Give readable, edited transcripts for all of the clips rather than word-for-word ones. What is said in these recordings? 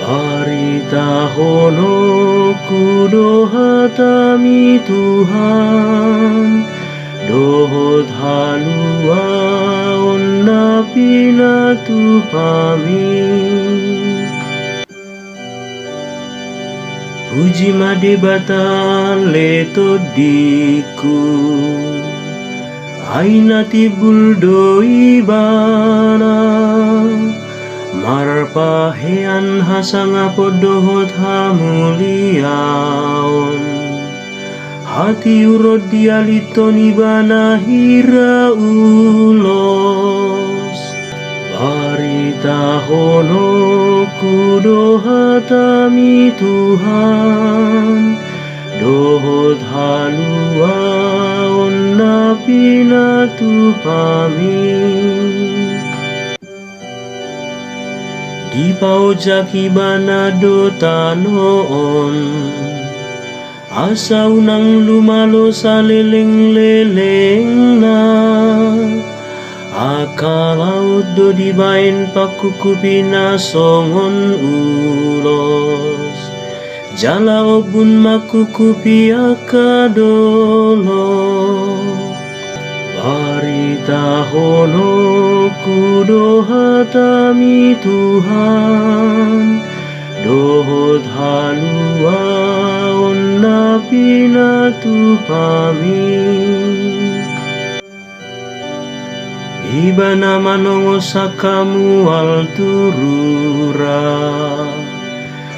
Paritahono kudo hatami Tuhan, dohot halua onna pinatu pami. Puji madebatan leto diku, aina tibul doi bana. Marpahean hasanga podohot hamuliaon, hati urod dialitoni bana hira ulos. Paritahono kudo hatami Tuhan, dohot halua onna pinatu pami. Di paojaki bana dota noon, asa unang lumalo sa leleng-leleng na. Akalaut do di bain pakukupi na songon ulos, jala obun makukupi akadolo. Paritahono kudo hatami Tuhan, dohot halua onna pinatu pami. Iba na manongo sakamu alturura,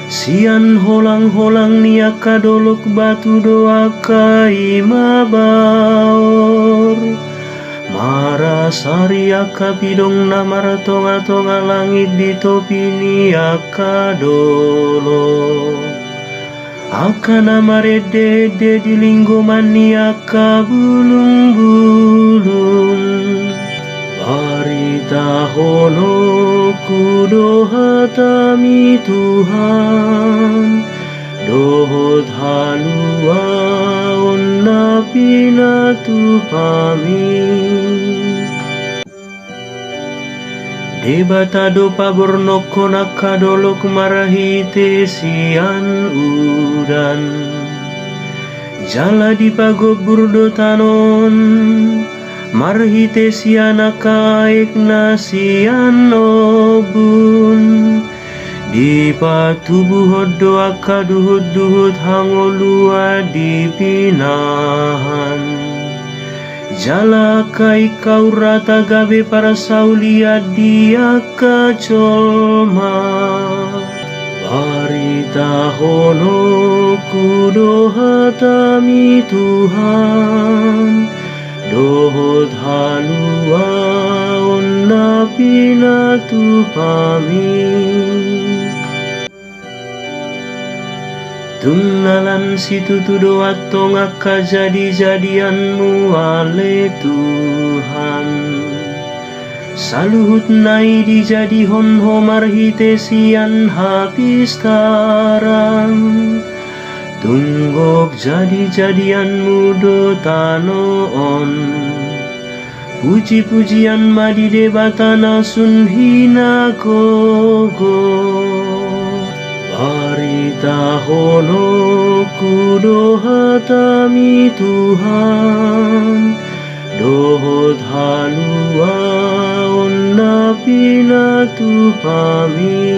sian holang-holang niaka dolok batu doa kaima baor. Marasari aka bidong namar tonga-tonga langit di topi niaka dolo. Aka namarede di linggoman niaka bulung-bulung. Paritahono kudo hatami Tuhan, dohot halua onna pinatu pami. Debata do pabornoko nakadolok marahite sian udan, jala di pagobur do tanon, marhite sian akaik na sian obun. Di patubuhod do akaduhud-duhud hangolua di pinahan, jala kai kau rata gabe para saulia dia kacolma. Paritahono kudo hatami Tuhan, dohot halua onna pinatu pami. Tungnalan situ doa tongak kajadi-jadianmu ale Tuhan, saluhut nai dijadi honho marhite sian hapistaran. Tunggok jadi-jadianmu do tanoon, puji-pujian madi debatana sun hina gogo. Paritahono kudo hatami Tuhan, dohot halua onna pinatu pami.